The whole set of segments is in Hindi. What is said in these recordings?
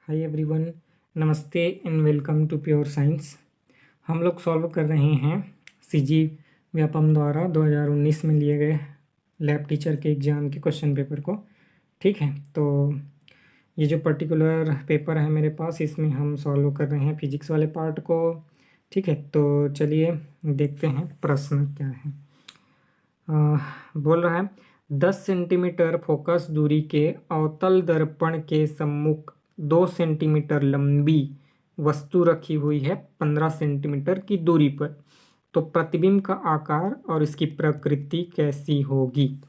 हाय एवरीवन, नमस्ते and welcome to pure science. हम लोग सॉल्व कर रहे हैं सीजी व्यापम द्वारा 2019 में लिए गए लैब टीचर के एग्ज़ाम के क्वेश्चन पेपर को। ठीक है, तो ये जो पर्टिकुलर पेपर है मेरे पास, इसमें हम सॉल्व कर रहे हैं फिजिक्स वाले पार्ट को। ठीक है, तो चलिए देखते हैं प्रश्न क्या है। बोल रहा है 10 सेंटीमीटर फोकस दूरी के अवतल दर्पण के सम्मुख 2 सेंटीमीटर लंबी वस्तु रखी हुई है 15 सेंटीमीटर की दूरी पर। तो प्रतिबिंब का आकार और इसकी प्रकृति कैसी होगी।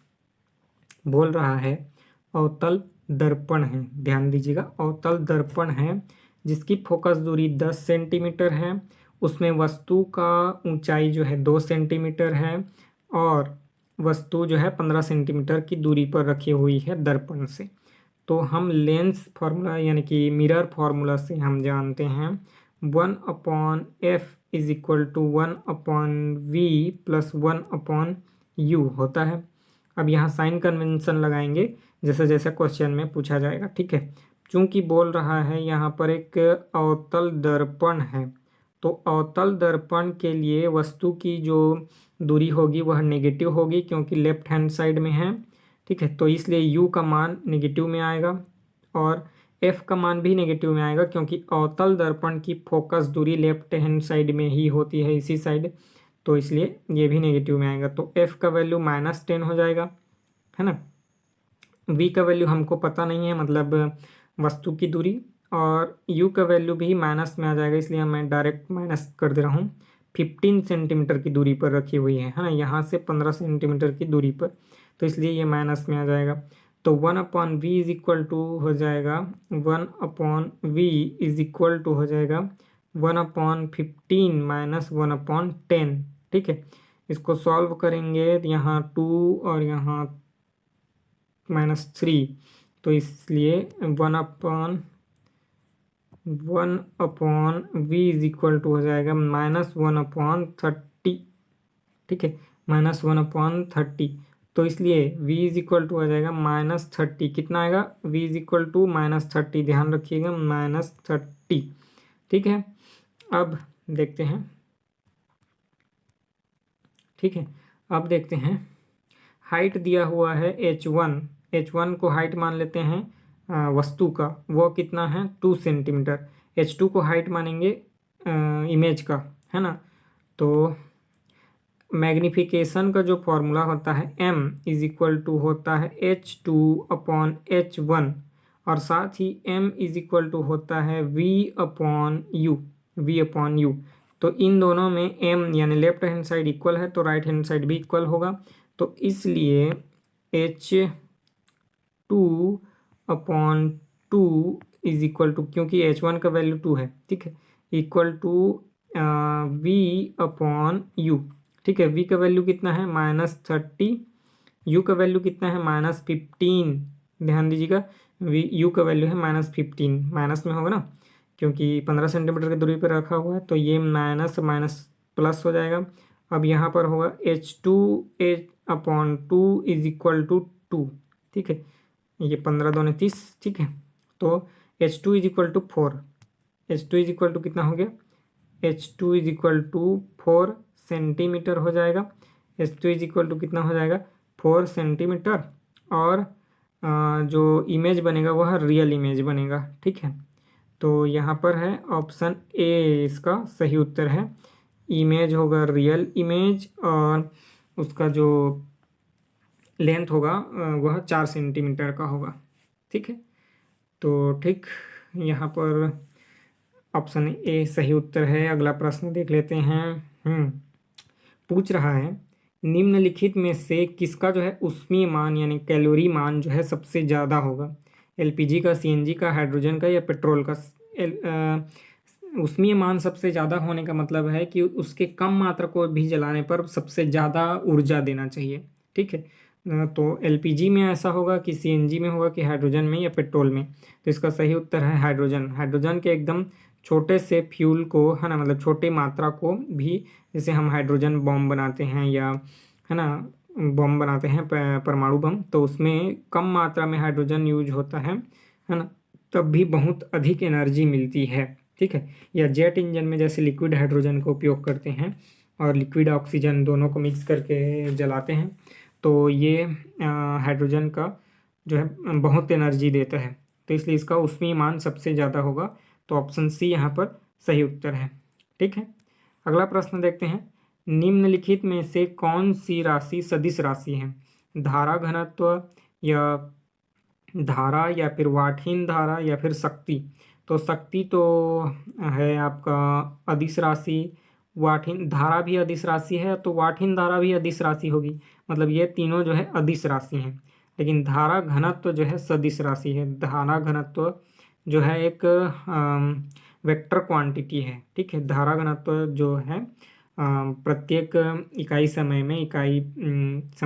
बोल रहा है अवतल दर्पण है, ध्यान दीजिएगा, अवतल दर्पण है जिसकी फोकस दूरी 10 सेंटीमीटर है। उसमें वस्तु का ऊंचाई जो है 2 सेंटीमीटर है और वस्तु जो है 15 सेंटीमीटर की दूरी पर रखी हुई है दर्पण से। तो हम लेंस फार्मूला यानी कि मिरर फार्मूला से हम जानते हैं 1/f is equal to 1/v plus 1/u होता है। अब यहाँ साइन कन्वेंशन लगाएंगे जैसे जैसे क्वेश्चन में पूछा जाएगा। ठीक है, चूंकि बोल रहा है यहाँ पर एक अवतल दर्पण है, तो अवतल दर्पण के लिए वस्तु की जो दूरी होगी वह नेगेटिव होगी क्योंकि लेफ्ट हैंड साइड में है। ठीक है, तो इसलिए u का मान नेगेटिव में आएगा और f का मान भी नेगेटिव में आएगा क्योंकि अवतल दर्पण की फोकस दूरी लेफ्ट हैंड साइड में ही होती है, इसी साइड, तो इसलिए ये भी नेगेटिव में आएगा। तो f का वैल्यू -10 हो जाएगा, है ना। v का वैल्यू हमको पता नहीं है, मतलब वस्तु की दूरी, और u का वैल्यू भी माइनस में आ जाएगा, इसलिए मैं डायरेक्ट माइनस कर दे रहा हूँ। 15 सेंटीमीटर की दूरी पर रखी हुई है ना, यहाँ से 15 सेंटीमीटर की दूरी पर, तो इसलिए ये माइनस में आ जाएगा। तो 1/v इज इक्वल टू हो जाएगा 1/v इज इक्वल टू हो जाएगा 1/15 माइनस 1/10। ठीक है, इसको सॉल्व करेंगे तो यहाँ 2 और यहाँ -3, तो इसलिए 1/v इज इक्वल टू हो जाएगा -1/30। ठीक है, -1/30, तो इसलिए v इज इक्वल टू हो जाएगा -30। कितना आएगा, v इज इक्वल टू -30, ध्यान रखिएगा -30। ठीक है, अब देखते हैं। ठीक है, अब देखते हैं हाइट दिया हुआ है h1 को हाइट मान लेते हैं वस्तु का, वो कितना है 2 सेंटीमीटर। h2 को हाइट मानेंगे इमेज का, है ना। तो मैग्निफिकेशन का जो फॉर्मूला होता है m इज इक्वल टू होता है h2/h1 और साथ ही m इज इक्वल टू होता है v/u। तो इन दोनों में m यानी लेफ्ट हैंड साइड इक्वल है तो राइट हैंड साइड भी इक्वल होगा, तो इसलिए h2/2 इज इक्वल टू, क्योंकि h1 का वैल्यू 2 है, ठीक है, इक्वल टू v/u। ठीक है, v का वैल्यू कितना है -30, u का वैल्यू कितना है -15। ध्यान दीजिएगा, u का वैल्यू है -15, माइनस में होगा ना क्योंकि 15 सेंटीमीटर की दूरी पर रखा हुआ है, तो ये माइनस माइनस प्लस हो जाएगा। अब यहाँ पर होगा h2/2 इज इक्वल टू 2। ठीक है, ये 15 दूनी 30। ठीक है, तो h2 is equal to 4, h2 is equal to कितना हो गया, h2 is equal to 4 centimetre हो जाएगा। h2 इज इक्वल टू कितना हो जाएगा 4 सेंटीमीटर, और जो इमेज बनेगा वह रियल इमेज बनेगा। ठीक है, तो यहाँ पर है ऑप्शन ए इसका सही उत्तर है। इमेज होगा रियल इमेज और उसका जो लेंथ होगा वह 4 सेंटीमीटर का होगा। ठीक है, तो ठीक यहाँ पर ऑप्शन ए सही उत्तर है। अगला प्रश्न देख लेते हैं। पूछ रहा है निम्नलिखित में से किसका जो है ऊष्मीय मान यानी कैलोरी मान जो है सबसे ज़्यादा होगा, एलपीजी का, सीएनजी का, हाइड्रोजन का या पेट्रोल का। ऊष्मीय मान सबसे ज़्यादा होने का मतलब है कि उसके कम मात्रा को भी जलाने पर सबसे ज़्यादा ऊर्जा देना चाहिए। ठीक है, तो एलपीजी में ऐसा होगा कि सीएनजी में होगा कि हाइड्रोजन में या पेट्रोल में। तो इसका सही उत्तर है हाइड्रोजन। हाइड्रोजन के एकदम छोटे से फ्यूल को, है ना, मतलब छोटी मात्रा को भी, जैसे हम हाइड्रोजन बॉम्ब बनाते हैं या, है ना, बॉम्ब बनाते हैं परमाणु बम, तो उसमें कम मात्रा में हाइड्रोजन यूज होता है ना, तब भी बहुत अधिक एनर्जी मिलती है। ठीक है, या जेट इंजन में जैसे लिक्विड हाइड्रोजन का उपयोग करते हैं और लिक्विड ऑक्सीजन दोनों को मिक्स करके जलाते हैं, तो ये हाइड्रोजन का जो है बहुत एनर्जी देता है, तो इसलिए इसका ऊष्मीय मान सबसे ज़्यादा होगा। तो ऑप्शन सी यहाँ पर सही उत्तर है। ठीक है, अगला प्रश्न देखते हैं। निम्नलिखित में से कौन सी राशि सदिश राशि है? धारा घनत्व या धारा या फिर वाटहीन धारा या फिर शक्ति? तो शक्ति तो है आपका अदिश राशि, वाटहीन धारा भी अदिश राशि है, तो वाटहीन धारा भी अदिश राशि होगी। मतलब ये तीनों जो है अदिश राशि हैं, लेकिन धारा घनत्व जो है सदिश राशि है। धारा घनत्व जो है एक वेक्टर क्वांटिटी है। ठीक है, धारा घनत्व जो है प्रत्येक इकाई समय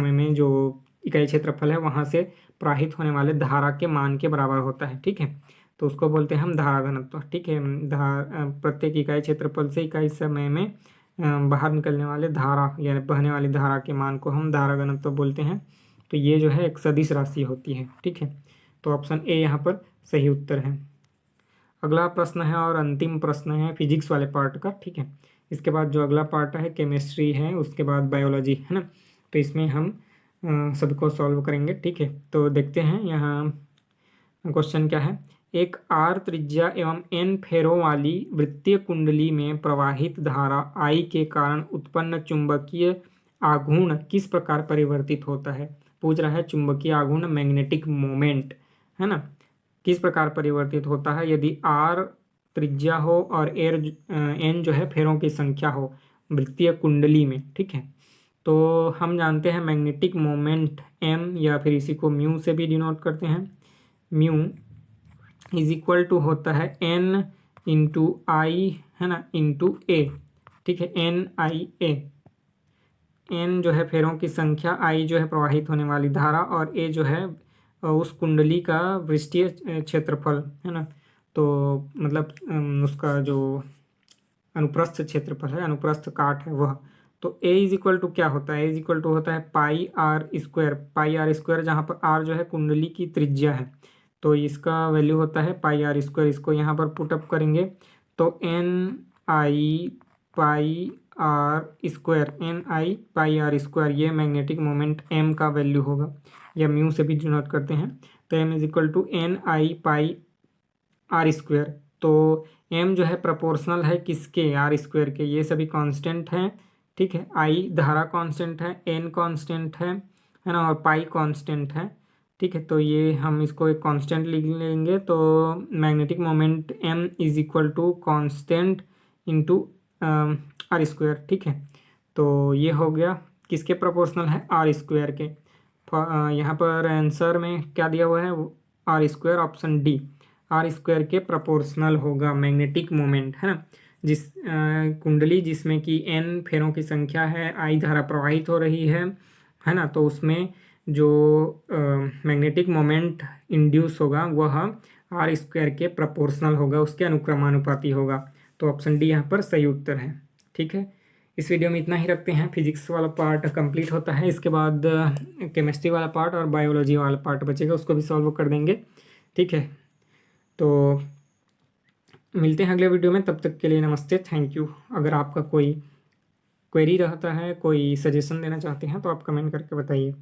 में जो इकाई क्षेत्रफल है वहाँ से प्रवाहित होने वाले धारा के मान के बराबर होता है। ठीक है, तो उसको बोलते हैं हम धारा घनत्व। ठीक है, प्रत्येक इकाई क्षेत्रफल से इकाई समय में बाहर निकलने वाले धारा या बहने वाली धारा के मान को हम धारा घनत्व बोलते हैं। तो ये जो है एक सदिश राशि होती है। ठीक है, तो ऑप्शन ए यहाँ पर सही उत्तर है। अगला प्रश्न है और अंतिम प्रश्न है फिजिक्स वाले पार्ट का। ठीक है, इसके बाद जो अगला पार्ट है केमिस्ट्री है, उसके बाद बायोलॉजी है ना, तो इसमें हम सबको सॉल्व करेंगे। ठीक है, तो देखते हैं यहाँ क्वेश्चन क्या है। एक आर त्रिज्या एवं एन फेरों वाली वृत्तीय कुंडली में प्रवाहित धारा I के कारण उत्पन्न चुंबकीय आघूर्ण किस प्रकार परिवर्तित होता है? पूछ रहा है चुंबकीय आघूर्ण, मैग्नेटिक मोमेंट, है ना, किस प्रकार परिवर्तित होता है यदि R त्रिज्या हो और N जो है फेरों की संख्या हो वृत्तीय कुंडली में। ठीक है, तो हम जानते हैं मैग्नेटिक मोमेंट M, या फिर इसी को म्यू से भी डिनोट करते हैं। म्यू इज इक्वल टू होता है N इंटू आई, है ना, इंटू A। ठीक है, NIA, N जो है फेरों की संख्या, I जो है प्रवाहित होने वाली धारा, और A जो है उस कुंडली का पृष्ठीय क्षेत्रफल, है ना, तो मतलब उसका जो अनुप्रस्थ क्षेत्रफल है, अनुप्रस्थ काट है वह। तो A इज इक्वल टू क्या होता है? A इज इक्वल टू होता है पाई आर स्क्वायर, जहाँ पर R जो है कुंडली की त्रिज्या है, तो इसका वैल्यू होता है पाई आर स्क्वायर। इसको यहाँ पर पुटअप करेंगे तो NI पाई आर स्क्वायर, ये मैग्नेटिक मोमेंट M का वैल्यू होगा, या म्यू से भी डिनोट करते हैं। तो M is equal to NI pi r square. तो M जो है प्रोपोर्शनल है किसके? आर स्क्वायर के। ये सभी कांस्टेंट हैं। ठीक है, I धारा कांस्टेंट है, N कांस्टेंट है ना, और पाई कांस्टेंट है। ठीक है, तो ये हम इसको एक कांस्टेंट लिख लेंगे, तो magnetic moment M is equal to constant into r square. ठीक है, तो ये हो गया किसके प्रोपोर्शनल है? आर स्क्वायर के। यहाँ पर आंसर में क्या दिया हुआ है? R square, option D, r square के प्रोपोर्शनल होगा मैग्नेटिक मोमेंट, है ना। जिस कुंडली जिसमें कि N फेरों की संख्या है, I धारा प्रवाहित हो रही है ना, तो उसमें जो मैग्नेटिक मोमेंट इंड्यूस होगा वह आर स्क्वायर के प्रोपोर्शनल होगा, उसके अनुक्रमानुपाती होगा। तो ऑप्शन डी यहाँ पर सही उत्तर है। ठीक है, इस वीडियो में इतना ही रखते हैं। फिजिक्स वाला पार्ट कंप्लीट होता है, इसके बाद केमिस्ट्री वाला पार्ट और बायोलॉजी वाला पार्ट बचेगा, उसको भी सॉल्व कर देंगे। ठीक है, तो मिलते हैं अगले वीडियो में, तब तक के लिए नमस्ते, थैंक यू। अगर आपका कोई क्वेरी रहता है, कोई सजेशन देना चाहते हैं, तो आप कमेंट करके बताइए।